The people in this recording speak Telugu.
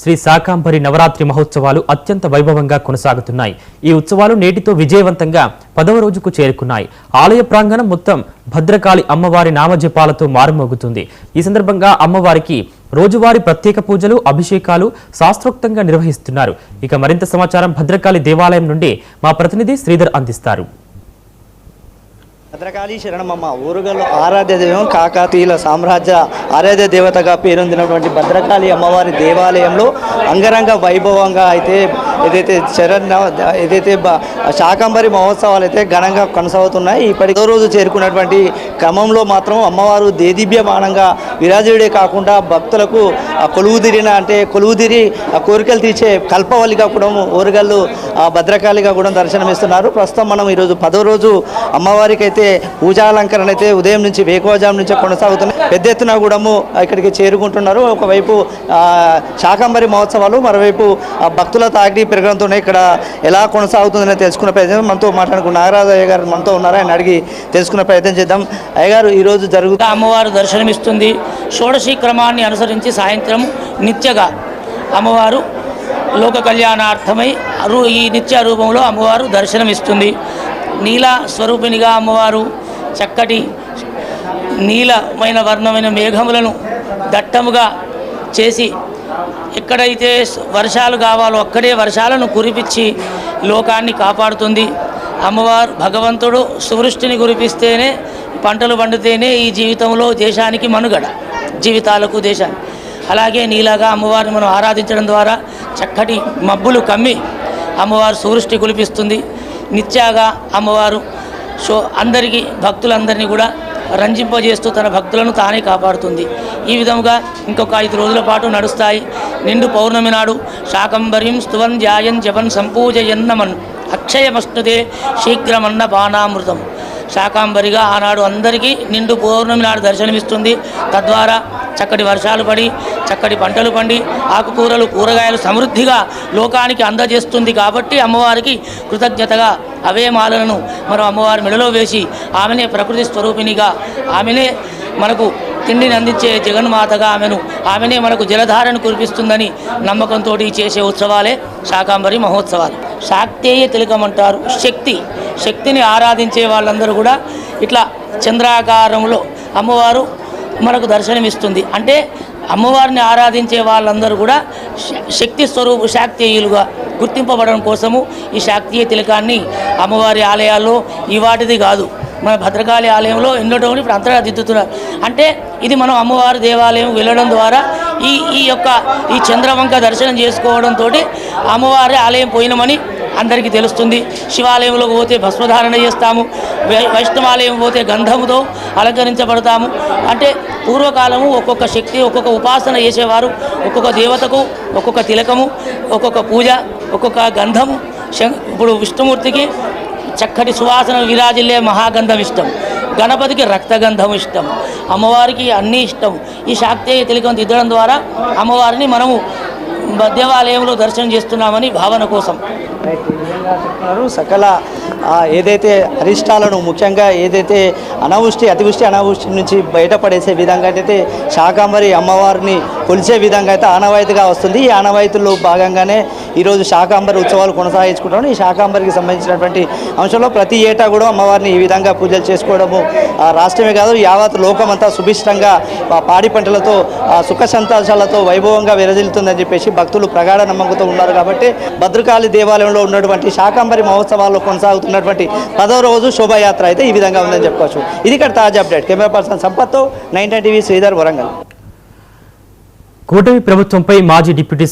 శ్రీ శాకాంబరి నవరాత్రి మహోత్సవాలు అత్యంత వైభవంగా కొనసాగుతున్నాయి. ఈ ఉత్సవాలు నేటితో విజయవంతంగా 10వ రోజుకు చేరుకున్నాయి. ఆలయ ప్రాంగణం మొత్తం భద్రకాళి అమ్మవారి నామజపాలతో మారుమోగుతుంది. ఈ సందర్భంగా అమ్మవారికి రోజువారీ ప్రత్యేక పూజలు, అభిషేకాలు శాస్త్రోక్తంగా నిర్వహిస్తున్నారు. ఇక మరింత సమాచారం భద్రకాళి దేవాలయం నుండి మా ప్రతినిధి శ్రీధర్ అందిస్తారు. భద్రకాళి శరణమమ్మ ఓరుగల్లు ఆరాధ్య దైవం కాకతీయుల సామ్రాజ్య ఆరాధ్య దేవతగా పేరొందినటువంటి భద్రకాళి అమ్మవారి దేవాలయంలో అంగరంగ వైభవంగా ఏదైతే శాకంబరి మహోత్సవాలు అయితే ఘనంగా కొనసాగుతున్నాయి. ఇప్పటికో రోజు చేరుకున్నటువంటి క్రమంలో మాత్రం అమ్మవారు దేదీప్యమానంగా విరాజుడే కాకుండా భక్తులకు కొలువుదిరి కోరికలు తీర్చే కల్పవల్లిగా కూడా ఓరుగల్లు భద్రకాళిగా కూడా దర్శనమిస్తున్నారు. ప్రస్తుతం మనం ఈరోజు 10వ రోజు అమ్మవారికి అయితే పూజాలంకరణ అయితే ఉదయం నుంచి వేకువజాము నుంచి కొనసాగుతున్నాయి. పెద్ద ఎత్తున కూడా ఇక్కడికి చేరుకుంటున్నారు. ఒకవైపు శాకంబరి మహోత్సవాలు, మరోవైపు భక్తుల తాకిడి పెరగడంతో ఇక్కడ ఎలా కొనసాగుతుందని తెలుసుకునే ప్రయత్నం మనతో మాట్లాడుకున్న నాగరాజు అయ్య గారు మనతో ఉన్నారు. ఆయన అడిగి తెలుసుకునే ప్రయత్నం చేద్దాం. అయ్యగారు, ఈరోజు జరుగుతున్న అమ్మవారు దర్శనమిస్తుంది. షోడశీ క్రమాన్ని అనుసరించి సాయంత్రం నిత్యగా అమ్మవారు లోక కళ్యాణార్థమై ఈ నిత్య రూపంలో అమ్మవారు దర్శనమిస్తుంది. నీల స్వరూపిణిగా అమ్మవారు చక్కటి నీలమైన వర్ణమైన మేఘములను దట్టముగా చేసి ఎక్కడైతే వర్షాలు కావాలో అక్కడే వర్షాలను కురిపించి లోకాన్ని కాపాడుతుంది. అమ్మవారు భగవంతుడు సువృష్టిని కురిపిస్తేనే పంటలు పండితేనే ఈ జీవితంలో దేశానికి మనుగడ, జీవితాలకు దేశానికి. అలాగే నీలాగా అమ్మవారిని మనం ఆరాధించడం ద్వారా చక్కటి మబ్బులు కమ్మి అమ్మవారు సువృష్టి కురిపిస్తుంది. నిత్యాగా అమ్మవారు అందరికీ భక్తులందరినీ కూడా రంజింపజేస్తూ తన భక్తులను తానే కాపాడుతుంది. ఈ విధంగా ఇంకొక 5 రోజుల పాటు నడుస్తాయి. నిండు పౌర్ణమి నాడు శాకంబరిం స్తువన్ ధ్యాయం జపన్ సంపూజయన్నమన్ అక్షయమష్ణుదే శీఘ్రమన్న బాణామృతం. శాకంబరిగా ఆనాడు అందరికీ నిండు పౌర్ణమి నాడు దర్శనమిస్తుంది. తద్వారా చక్కటి వర్షాలు పడి చక్కటి పంటలు పండి ఆకుకూరలు కూరగాయలు సమృద్ధిగా లోకానికి అందజేస్తుంది. కాబట్టి అమ్మవారికి కృతజ్ఞతగా అవే మాలలను మనం అమ్మవారి మెడలో వేసి ఆమెనే ప్రకృతి స్వరూపిణిగా, ఆమెనే మనకు తిండిని అందించే జగన్మాతగా ఆమెనే మనకు జలధారను కురిపిస్తుందని నమ్మకంతో చేసే ఉత్సవాలే శాకంబరి మహోత్సవాలు. శాక్తేయ తిలకం అంటారు. శక్తిని ఆరాధించే వాళ్ళందరూ కూడా ఇట్లా చంద్రాకారంలో అమ్మవారు మనకు దర్శనమిస్తుంది. అంటే అమ్మవారిని ఆరాధించే వాళ్ళందరూ కూడా శక్తి స్వరూపు శాక్తేయులుగా గుర్తింపబడడం కోసము ఈ శాక్తీయ తిలకాన్ని అమ్మవారి ఆలయాల్లో ఈ వాటిది కాదు, మన భద్రకాళి ఆలయంలో ఎన్నోటోని ఇప్పుడు అంతగా దిద్దుతున్నారు. అంటే ఇది మనం అమ్మవారి దేవాలయం వెళ్ళడం ద్వారా ఈ చంద్రవంక దర్శనం చేసుకోవడంతో అమ్మవారి ఆలయం పోయినామని అందరికీ తెలుస్తుంది. శివాలయంలోకి పోతే భస్మధారణ చేస్తాము, వైష్ణవాలయం పోతే గంధముతో అలంకరించబడతాము. అంటే పూర్వకాలము ఒక్కొక్క శక్తి, ఒక్కొక్క ఉపాసన చేసేవారు ఒక్కొక్క దేవతకు ఒక్కొక్క తిలకము, ఒక్కొక్క పూజ, ఒక్కొక్క గంధము. ఇప్పుడు విష్ణుమూర్తికి చక్కటి సువాసన విరాజిల్లే మహాగంధం ఇష్టం, గణపతికి రక్తగంధం ఇష్టం, అమ్మవారికి అన్నీ ఇష్టం. ఈ శాక్తేయ తిలకం దిద్దడం ద్వారా అమ్మవారిని మనము దేవాలయంలో దర్శనం చేస్తున్నామని భావన కోసం సకల ఏదైతే అరిష్టాలను, ముఖ్యంగా ఏదైతే అతివృష్టి అనావృష్టి నుంచి బయటపడేసే విధంగా అయితే శాకంబరి అమ్మవారిని కొలిచే విధంగా అయితే ఆనవాయితీగా వస్తుంది. ఈ ఆనవాయితీలో భాగంగానే ఈరోజు శాకంబరి ఉత్సవాలు కొనసాగించుకుంటాము. ఈ శాకంబరికి సంబంధించినటువంటి అంశంలో ప్రతి ఏటా కూడా అమ్మవారిని ఈ విధంగా పూజలు చేసుకోవడము రాష్ట్రమే కాదు యావత్ లోకమంతా సుభిష్టంగా పాడి పంటలతో సుఖ సంతోషాలతో వైభవంగా విరజిల్లుతుందని చెప్పేసి భక్తులు ప్రగాఢ నమ్మకంతో ఉన్నారు. కాబట్టి భద్రకాళి దేవాలయంలో ఉన్నటువంటి శాకంబరి మహోత్సవాల్లో కొనసాగుతున్నటువంటి 10వ రోజు శోభాయాత్ర అయితే ఈ విధంగా ఉందని చెప్పుకోవచ్చు. ఇది ఇక్కడ తాజా అప్డేట్. కెమెరా పర్సన్ సంపత్తో 9 టీవీ శ్రీధర్, వరంగల్. కూటమి ప్రభుత్వంపై మాజీ డిప్యూటీ